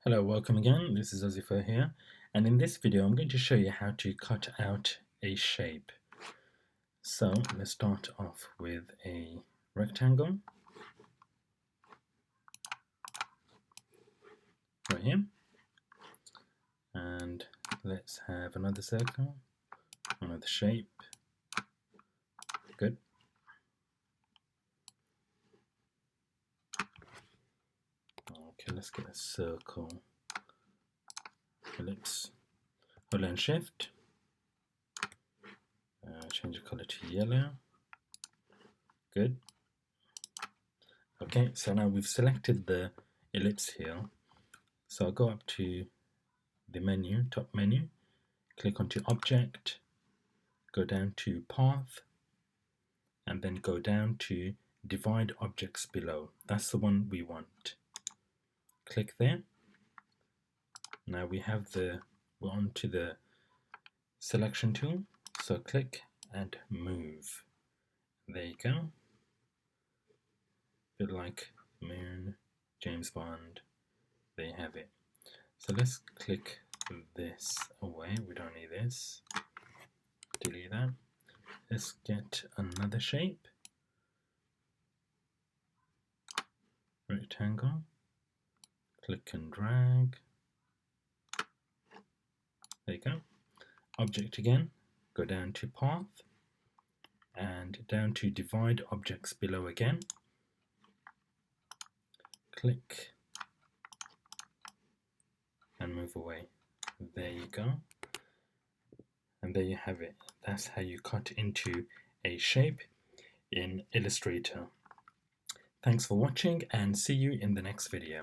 Hello, welcome again. This is Azifa here, and in this video I'm going to show you how to cut out a shape. So let's start off with a rectangle right here, and let's have another circle, another shape. Good. Okay, let's get a circle, ellipse. Hold and shift, change the color to yellow. Good. Okay, so now we've selected the ellipse here, so I'll go up to the menu, top menu, click onto object, go down to path, and then go down to divide objects below. That's the one we want. Click there. Now we're on to the selection tool, so click and move. There you go. Bit like Moon, James Bond. There you have it. So let's click this away. We don't need this. Delete that. Let's get another shape. Rectangle. Click and drag. There you go. Object again. Go down to path and down to divide objects below again. Click and move away. There you go. And there you have it. That's how you cut into a shape in Illustrator. Thanks for watching and see you in the next video.